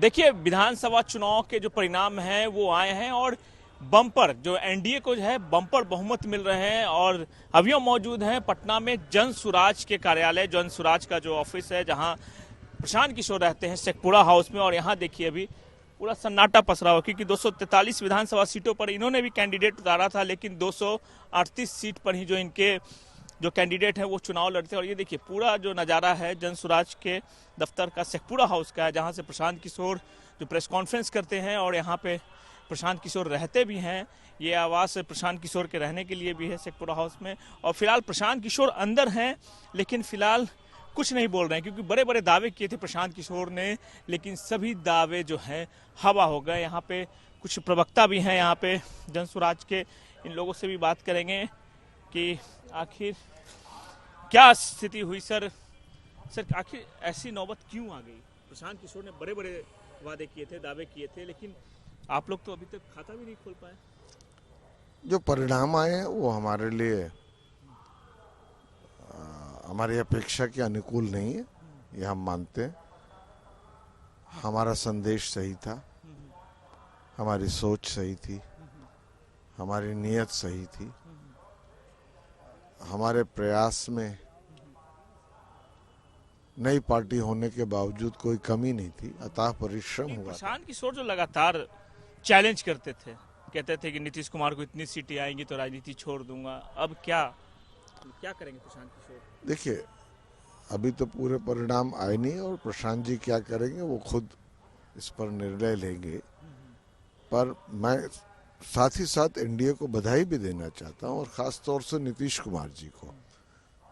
देखिए, विधानसभा चुनाव के जो परिणाम हैं वो आए हैं और बम्पर जो एनडीए को जो है बम्पर बहुमत मिल रहे हैं। और अभी हम मौजूद हैं पटना में जन सुराज के कार्यालय, जन सुराज का जो ऑफिस है जहां प्रशांत किशोर रहते हैं, शेखपुरा हाउस में। और यहाँ देखिए अभी पूरा सन्नाटा पसरा हुआ, क्योंकि 243 विधानसभा सीटों पर इन्होंने भी कैंडिडेट उतारा था, लेकिन 238 सीट पर ही जो इनके जो कैंडिडेट हैं वो चुनाव लड़ते हैं। और ये देखिए पूरा जो नज़ारा है जन सुराज के दफ्तर का, शेखपुरा हाउस का है, जहाँ से प्रशांत किशोर जो प्रेस कॉन्फ्रेंस करते हैं और यहाँ पे प्रशांत किशोर रहते भी हैं। ये आवास प्रशांत किशोर के रहने के लिए भी है शेखपुरा हाउस में। और फिलहाल प्रशांत किशोर अंदर हैं, लेकिन फिलहाल कुछ नहीं बोल रहे हैं, क्योंकि बड़े बड़े दावे किए थे प्रशांत किशोर ने, लेकिन सभी दावे जो हैं हवा हो गए। यहाँ पे कुछ प्रवक्ता भी हैं यहाँ पे जन सुराज के, इन लोगों से भी बात करेंगे कि आखिर क्या स्थिति हुई। सर आखिर ऐसी नौबत क्यों आ गई? प्रशांत किशोर ने बड़े बड़े वादे किए थे, दावे किए थे, लेकिन आप लोग तो अभी तक खाता भी नहीं खोल पाए। जो परिणाम आए हैं वो हमारे लिए हमारी अपेक्षा के अनुकूल नहीं है, ये हम मानते हैं। हमारा संदेश सही था, हमारी सोच सही थी, हमारी नीयत सही थी, हमारे प्रयास में नई पार्टी होने के बावजूद कोई कमी नहीं थी, अथाह परिश्रम हुआ। प्रशांत किशोर जो लगातार चैलेंज करते थे, कहते थे कि नीतीश कुमार को इतनी सीटें आएंगी तो राजनीति छोड़ दूंगा, अब क्या करेंगे प्रशांत किशोर? देखिए, अभी तो पूरे परिणाम आए नहीं और प्रशांत जी क्या करेंगे वो खुद इस पर निर्णय लेंगे। पर मैं साथ ही साथ एनडीए को बधाई भी देना चाहता हूं, और खास तौर से नीतीश कुमार जी को,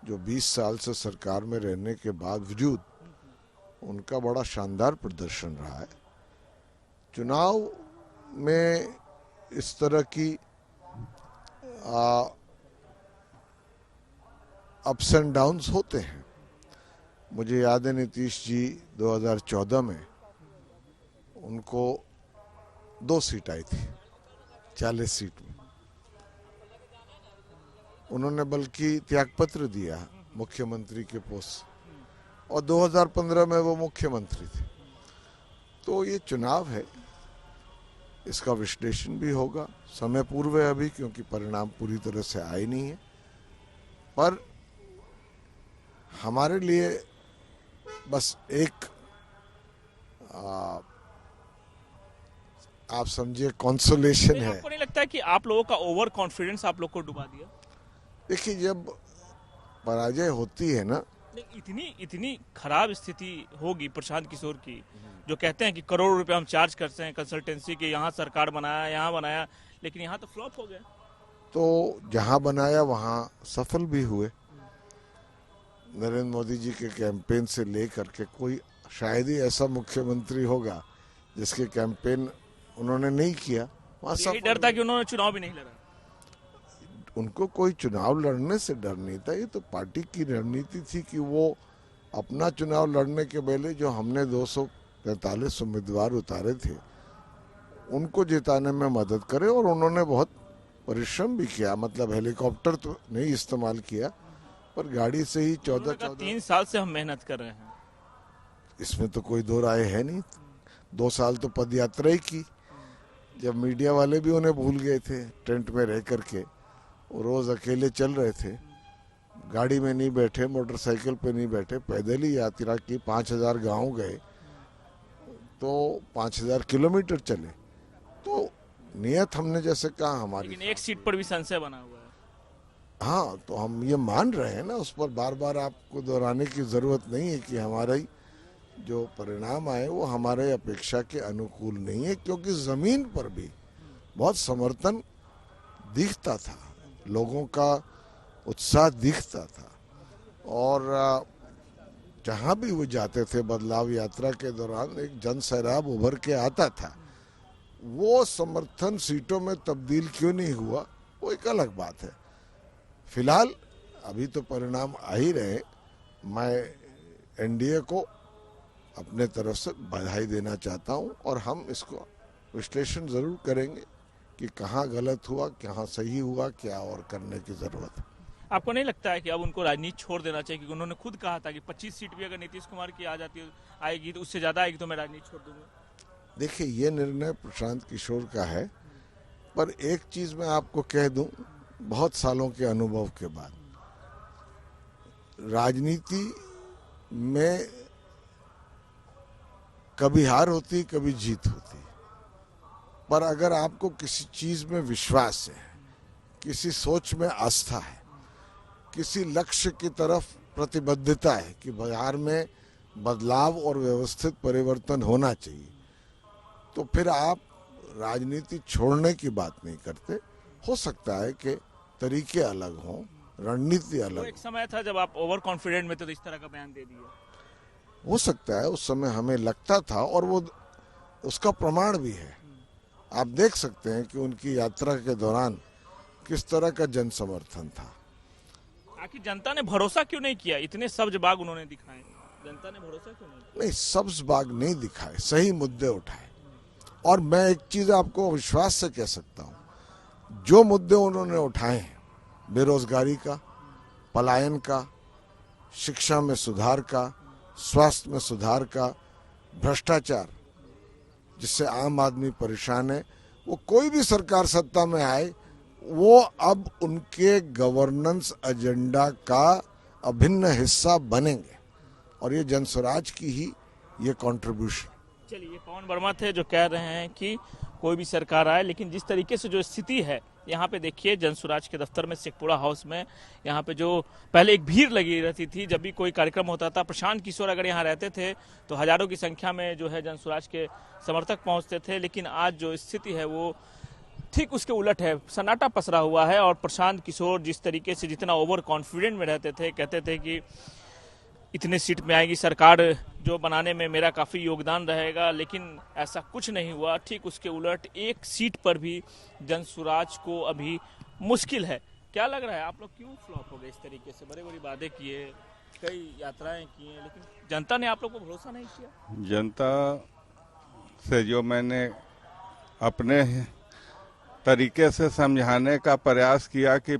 जो 20 साल से सरकार में रहने के बावजूद उनका बड़ा शानदार प्रदर्शन रहा है। चुनाव में इस तरह की अप्स एंड डाउन्स होते हैं। मुझे याद है नीतीश जी 2014 में उनको 2 सीट आई थी 40 सीट में, उन्होंने बल्कि त्यागपत्र दिया मुख्यमंत्री के पोस्ट, और 2015 में वो मुख्यमंत्री थे। तो ये चुनाव है, इसका विश्लेषण भी होगा, समय पूर्व है अभी, क्योंकि परिणाम पूरी तरह से आए नहीं है। पर हमारे लिए बस एक आप समझिए कंसोलेशन है। आपको नहीं लगता है कि आप लोगों का ओवर कॉन्फिडेंस आप लोग को डुबा दिया? देखिए, जब पराजय होती है ना, इतनी खराब स्थिति होगी प्रशांत किशोर की, जो कहते हैं कि करोड़ों रुपए हम चार्ज करते हैं कंसल्टेंसी के, यहाँ सरकार बनाया, यहाँ बनाया, लेकिन यहाँ तो फ्लॉप हो गया। तो जहाँ बनाया वहाँ सफल भी हुए। नरेंद्र मोदी जी के कैंपेन से लेकर के कोई शायद ही ऐसा मुख्यमंत्री होगा जिसके कैंपेन उन्होंने नहीं किया, वहाँ यही डर था कि उन्होंने चुनाव भी नहीं लड़ा। उनको कोई चुनाव लड़ने से डर नहीं था, ये तो पार्टी की रणनीति थी कि वो अपना चुनाव लड़ने के पहले जो हमने 243 उम्मीदवार उतारे थे उनको जिताने में मदद करे। और उन्होंने बहुत परिश्रम भी किया, मतलब हेलीकॉप्टर तो नहीं इस्तेमाल किया, पर गाड़ी से ही 3 साल से हम मेहनत कर रहे हैं, इसमें तो कोई दो राय है नहीं। 2 साल तो पद यात्रा ही की, जब मीडिया वाले भी उन्हें भूल गए थे, टेंट में रह करके वो रोज अकेले चल रहे थे, गाड़ी में नहीं बैठे, मोटरसाइकिल पे नहीं बैठे, पैदल ही यात्रा की, 5000 गांव गए, तो 5000 किलोमीटर चले। तो नियत हमने जैसे कहा हमारी, लेकिन एक सीट पर भी संशय बना हुआ है। हाँ, तो हम ये मान रहे हैं ना, उस पर बार बार आपको दोहराने की जरूरत नहीं है कि हमारा ही जो परिणाम आए वो हमारे अपेक्षा के अनुकूल नहीं है, क्योंकि जमीन पर भी बहुत समर्थन दिखता था, लोगों का उत्साह दिखता था, और जहाँ भी वो जाते थे बदलाव यात्रा के दौरान एक जन सैलाब उभर के आता था। वो समर्थन सीटों में तब्दील क्यों नहीं हुआ वो एक अलग बात है। फिलहाल अभी तो परिणाम आ ही रहे। मैं एनडीए को अपने तरफ से बधाई देना चाहता हूं, और हम इसको विश्लेषण जरूर करेंगे कि कहाँ गलत हुआ, कहाँ सही हुआ, क्या और करने की जरूरत है। आपको नहीं लगता है कि अब उनको राजनीति छोड़ देना चाहिए? क्योंकि उन्होंने खुद कहा था कि 25 सीट भी अगर नीतीश कुमार की आ जाती आएगी तो उससे ज्यादा आएगी तो मैं राजनीति छोड़ दूंगा। देखिए, ये निर्णय प्रशांत किशोर का है, पर एक चीज मैं आपको कह दूं, बहुत सालों के अनुभव के बाद, राजनीति में कभी हार होती, कभी जीत होती, पर अगर आपको किसी चीज में विश्वास है, किसी सोच में आस्था है, किसी लक्ष्य की तरफ प्रतिबद्धता है कि बिहार में बदलाव और व्यवस्थित परिवर्तन होना चाहिए, तो फिर आप राजनीति छोड़ने की बात नहीं करते। हो सकता है कि तरीके अलग हों, रणनीति वो अलग एक समय था जब आप ओवर कॉन्फिडेंट में थे, तो इस तरह का बयान दे दिया। हो सकता है उस समय हमें लगता था, और वो उसका प्रमाण भी है। आप देख सकते हैं कि उनकी यात्रा के दौरान किस तरह का जन समर्थन था। आखिर जनता ने भरोसा क्यों नहीं किया? इतने सब्ज बाग उन्होंने दिखाए, जनता ने भरोसा क्यों नहीं किया? नहीं, सब्ज बाग नहीं दिखाए, सही मुद्दे उठाए। और मैं एक चीज आपको विश्वास से कह सकता हूं, जो मुद्दे उन्होंने उठाए हैं, बेरोजगारी का, पलायन का, शिक्षा में सुधार का, स्वास्थ्य में सुधार का, भ्रष्टाचार जिससे आम आदमी परेशान है, वो कोई भी सरकार सत्ता में आए, वो अब उनके गवर्नेंस एजेंडा का अभिन्न हिस्सा बनेंगे, और ये जनस्वराज की ही ये कंट्रीब्यूशन। चलिए, ये पवन वर्मा थे जो कह रहे हैं कि कोई भी सरकार आए, लेकिन जिस तरीके से जो स्थिति है यहाँ पे देखिए, जनसुराज के दफ्तर में, शेखपुरा हाउस में, यहाँ पे जो पहले एक भीड़ लगी रहती थी जब भी कोई कार्यक्रम होता था, प्रशांत किशोर अगर यहाँ रहते थे तो हजारों की संख्या में जो है जनसुराज के समर्थक पहुँचते थे। लेकिन आज जो स्थिति है वो ठीक उसके उलट है, सन्नाटा पसरा हुआ है। और प्रशांत किशोर जिस तरीके से, जितना ओवर कॉन्फिडेंट में रहते थे, कहते थे कि इतने सीट में आएगी सरकार जो बनाने में मेरा काफ़ी योगदान रहेगा, लेकिन ऐसा कुछ नहीं हुआ। ठीक उसके उलट एक सीट पर भी जनसुराज को अभी मुश्किल है। क्या लग रहा है, आप लोग क्यों फ्लॉप हो गए? इस तरीके से बड़े बड़ी वादे किए, कई यात्राएं की हैं, लेकिन जनता ने आप लोग को भरोसा नहीं किया। जनता से जो मैंने अपने तरीके से समझाने का प्रयास किया कि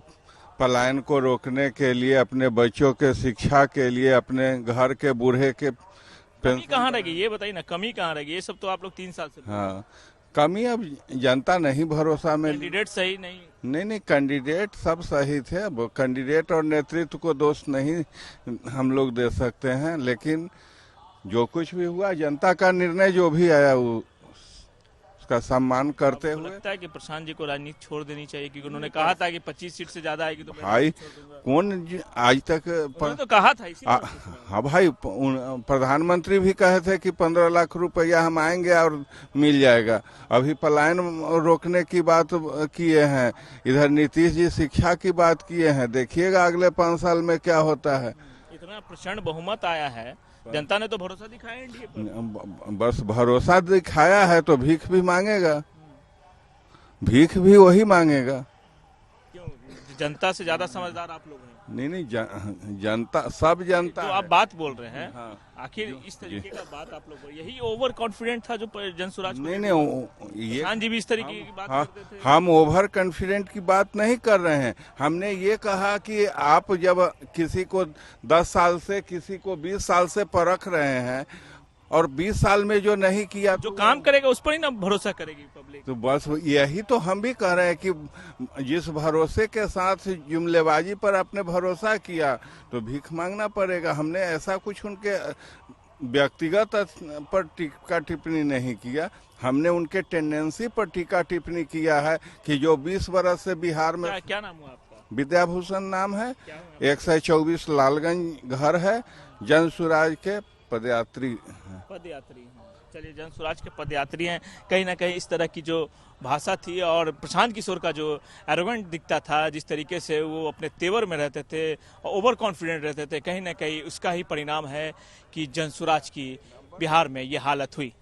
पलायन को रोकने के लिए, अपने बच्चों के शिक्षा के लिए, अपने घर के बूढ़े के कमी कहाँ रह गई ये बताइए ना, कमी कहाँ रह गई? ये सब तो आप लोग 3 साल से। हाँ, कमी अब जनता नहीं भरोसा में। कैंडिडेट सही नहीं कैंडिडेट सब सही थे। अब कैंडिडेट और नेतृत्व को दोष नहीं हम लोग दे सकते हैं, लेकिन जो कुछ भी हुआ, जनता का निर्णय जो भी आया वो उसका सम्मान करते हुए। लगता है कि प्रशांत जी को राजनीति छोड़ देनी चाहिए, क्योंकि उन्होंने कहा था कि 25 सीट से ज्यादा आएगी तो भाई कौन आज तक तो कहा था हाँ भाई, प्रधानमंत्री भी कहे थे कि 15 लाख रुपया हम आएंगे और मिल जाएगा। अभी पलायन रोकने की बात किए हैं, इधर नीतीश जी शिक्षा की बात किए हैं। देखिएगा अगले 5 साल में क्या होता है। इतना प्रचंड बहुमत आया है, जनता ने तो भरोसा दिखाया एनडीए पर। बस भरोसा दिखाया है तो भीख भी मांगेगा, भीख भी वही मांगेगा। क्यों? जनता से ज्यादा समझदार आप लोग हैं। नहीं, जनता, सब जनता तो आप बात बोल रहे हैं। हाँ, आखिर इस तरीके का बात आप लोग, यही ओवर कॉन्फिडेंट था जो जनसुराज। नहीं, ये प्रधान जी भी इस तरीके की बात हाँ, करते थे। हम ओवर कॉन्फिडेंट की बात नहीं कर रहे हैं। हमने ये कहा कि आप जब किसी को 10 साल से, किसी को 20 साल से परख रहे हैं, और 20 साल में जो नहीं किया, जो काम करेगा उस पर ही ना भरोसा करेगी पब्लिक। तो बस यही तो हम भी कह रहे हैं कि जिस भरोसे के साथ जुमलेबाजी पर आपने भरोसा किया तो भीख मांगना पड़ेगा। हमने ऐसा कुछ उनके व्यक्तिगत पर टीका टिप्पणी नहीं किया, हमने उनके टेंडेंसी पर टीका टिप्पणी किया है कि जो 20 बरस से बिहार में। क्या नाम हुआ आपका? विद्याभूषण नाम है, 124 लालगंज घर है, जनसुराज के पदयात्री हैं। चलिए, जनसुराज के पदयात्री हैं। कहीं ना कहीं इस तरह की जो भाषा थी, और प्रशांत किशोर का जो एरोगेंट दिखता था, जिस तरीके से वो अपने तेवर में रहते थे और ओवर कॉन्फिडेंट रहते थे, कहीं ना कहीं उसका ही परिणाम है कि जनसुराज की बिहार में ये हालत हुई।